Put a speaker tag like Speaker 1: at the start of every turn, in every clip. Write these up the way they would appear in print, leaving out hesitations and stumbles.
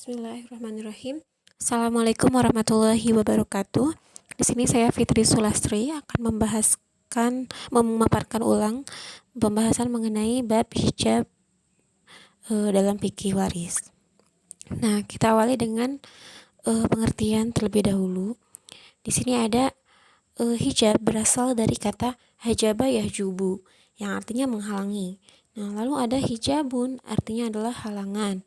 Speaker 1: Bismillahirrahmanirrahim. Assalamualaikum warahmatullahi wabarakatuh. Di sini saya Fitri Sulastri akan memaparkan ulang pembahasan mengenai bab hijab dalam fikih waris. Nah, kita awali dengan pengertian terlebih dahulu. Di sini ada hijab berasal dari kata hajaba yahjubu yang artinya menghalangi. Nah, lalu ada hijabun artinya adalah halangan.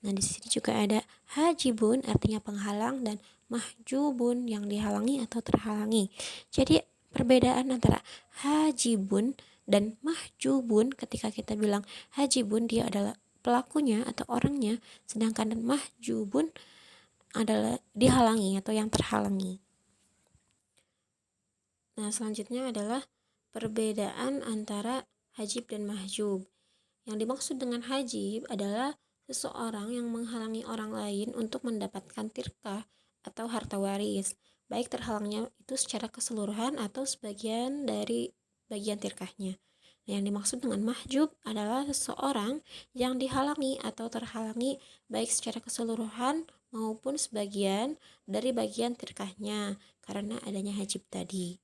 Speaker 1: Nah, di sini juga ada hajibun artinya penghalang dan mahjubun yang dihalangi atau terhalangi. Jadi perbedaan antara hajibun dan mahjubun, ketika kita bilang hajibun dia adalah pelakunya atau orangnya, sedangkan mahjubun adalah dihalangi atau yang terhalangi. Nah, selanjutnya adalah perbedaan antara hajib dan mahjub. Yang dimaksud dengan hajib adalah seseorang yang menghalangi orang lain untuk mendapatkan tirkah atau harta waris, baik terhalangnya itu secara keseluruhan atau sebagian dari bagian tirkahnya. Nah, yang dimaksud dengan mahjub adalah seseorang yang dihalangi atau terhalangi baik secara keseluruhan maupun sebagian dari bagian tirkahnya karena adanya hajib tadi.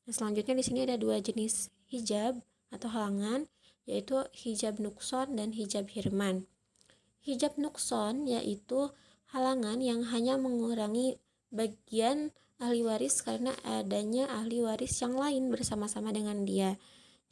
Speaker 1: Nah, selanjutnya di sini ada dua jenis hijab atau halangan, yaitu hijab nukson dan hijab hirman. Hijab nukson yaitu halangan yang hanya mengurangi bagian ahli waris karena adanya ahli waris yang lain bersama-sama dengan dia.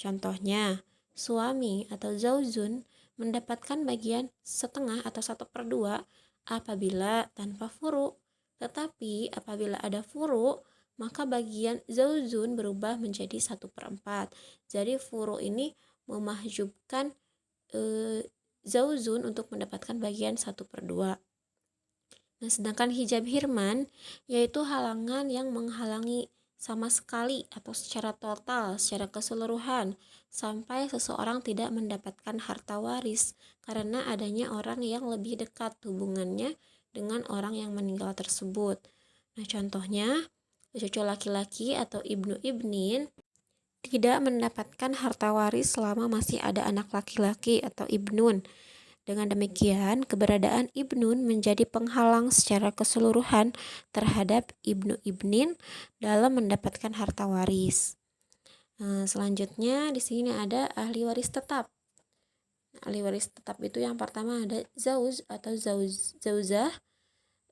Speaker 1: Contohnya, suami atau zauzun mendapatkan bagian setengah atau 1/2 apabila tanpa furu. Tetapi apabila ada furu, maka bagian zauzun berubah menjadi 1/4. Jadi furu ini memahjubkan zauzun untuk mendapatkan bagian 1/2. Nah, sedangkan hijab hirman yaitu halangan yang menghalangi sama sekali atau secara total, secara keseluruhan sampai seseorang tidak mendapatkan harta waris karena adanya orang yang lebih dekat hubungannya dengan orang yang meninggal tersebut. Nah, contohnya cucu laki-laki atau ibnu ibnin tidak mendapatkan harta waris selama masih ada anak laki-laki atau ibnun. Dengan demikian, keberadaan ibnun menjadi penghalang secara keseluruhan terhadap ibnu ibnin dalam mendapatkan harta waris. Selanjutnya di sini ada ahli waris tetap. Ahli waris tetap itu yang pertama ada zauz atau zauzah,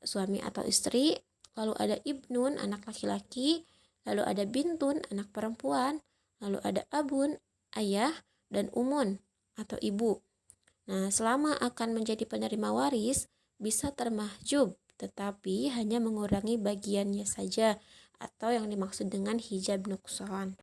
Speaker 1: suami atau istri, lalu ada ibnun, anak laki-laki, lalu ada bintun, anak perempuan, lalu ada abun, ayah, dan umun atau ibu. Nah, selama akan menjadi penerima waris, bisa termahjub, tetapi hanya mengurangi bagiannya saja, atau yang dimaksud dengan hijab nukson.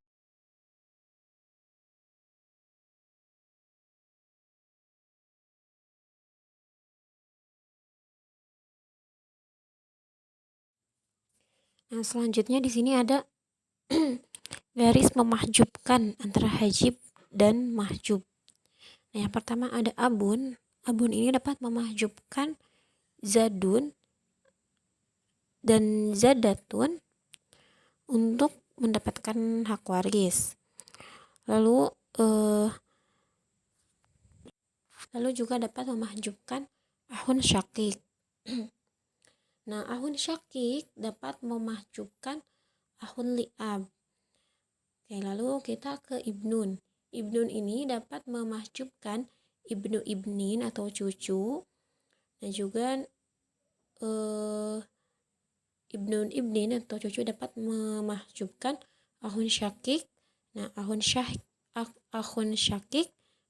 Speaker 1: Nah, selanjutnya di sini ada garis memahjubkan antara hajib dan mahjub. Nah, yang pertama ada abun. Abun ini dapat memahjubkan zadun dan zadatun untuk mendapatkan hak waris. Lalu juga dapat memahjubkan ahun syakik. Nah, ahun syakik dapat memahjubkan ahun li'ab. Oke, lalu kita ke ibnun. Ibnun ini dapat memahjubkan ibnu ibnin atau cucu, dan juga ibnun ibnin atau cucu dapat memahjubkan ahun syakik. Nah, ahun syakik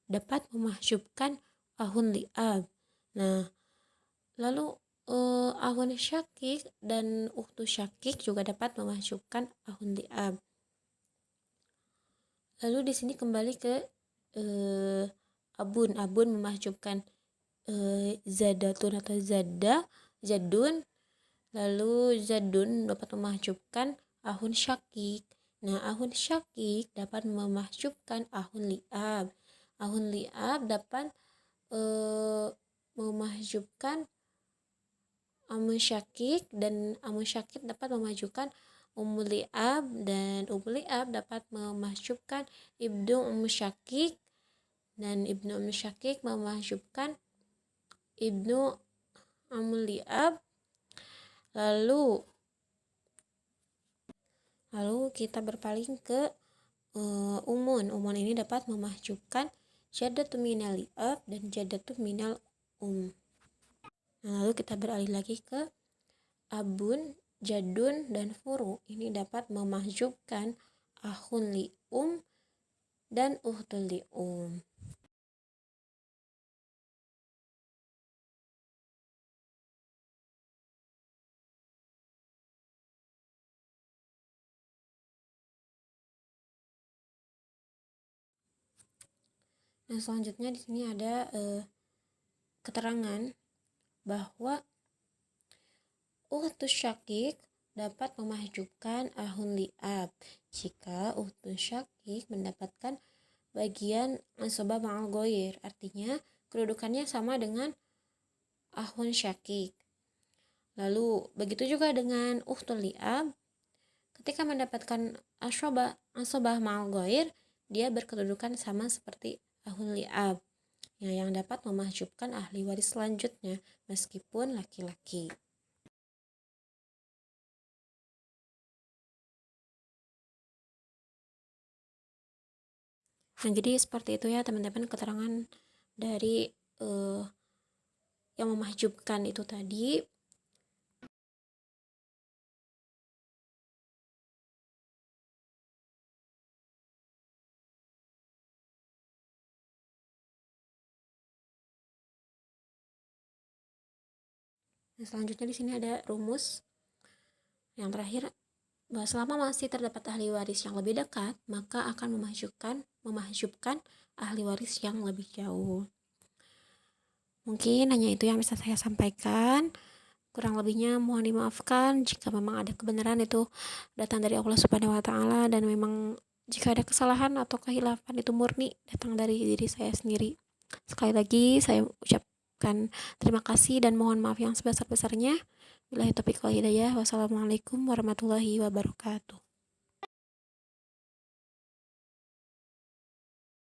Speaker 1: dapat memahjubkan ahun li'ab. Nah, lalu ahun syakik dan ukhtu syakik juga dapat memahjubkan ahun li'ab. Lalu di sini kembali ke abun memahjubkan zadatun atau zadun. Lalu zadun dapat memahjubkan ahun syakik. Nah, ahun syakik dapat memahjubkan ahun li'ab. Ahun li'ab dapat memahjubkan amun syakik, dan amun syakik dapat memajukan umul li'ab, dan umul li'ab dapat memahjubkan ibnu syakik, dan ibnu syakik memahjubkan ibnu amul li'ab. Lalu kita berpaling ke umun. Umun ini dapat memahjubkan jaddatu minal li'ab dan jaddatu minal Lalu kita beralih lagi ke abun, jadun, dan furu. Ini dapat memahjubkan ahun li dan uhtul li Nah, selanjutnya di sini ada keterangan bahwa uhtus syakik dapat memahjubkan ahun li'ab jika uhtus syakik mendapatkan bagian asobah ma'al goyir, artinya kedudukannya sama dengan ahun syakik. Lalu begitu juga dengan uhtul li'ab, ketika mendapatkan asobah ma'al goyir, dia berkedudukan sama seperti ahun li'ab yang dapat memahjubkan ahli waris selanjutnya meskipun laki-laki. Nah, jadi seperti itu ya teman-teman keterangan dari yang memahjubkan itu tadi. Nah, selanjutnya di sini ada rumus yang terakhir, bahwa selama masih terdapat ahli waris yang lebih dekat, maka akan memahjubkan ahli waris yang lebih jauh. Mungkin hanya itu yang bisa saya sampaikan. Kurang lebihnya mohon dimaafkan jika memang ada kebenaran itu datang dari Allah Subhanahu wa taala, dan memang jika ada kesalahan atau kehilafan itu murni datang dari diri saya sendiri. Sekali lagi saya ucapkan terima kasih dan mohon maaf yang sebesar-besarnya. Billahi taufiq wal hidayah. Wassalamualaikum warahmatullahi wabarakatuh.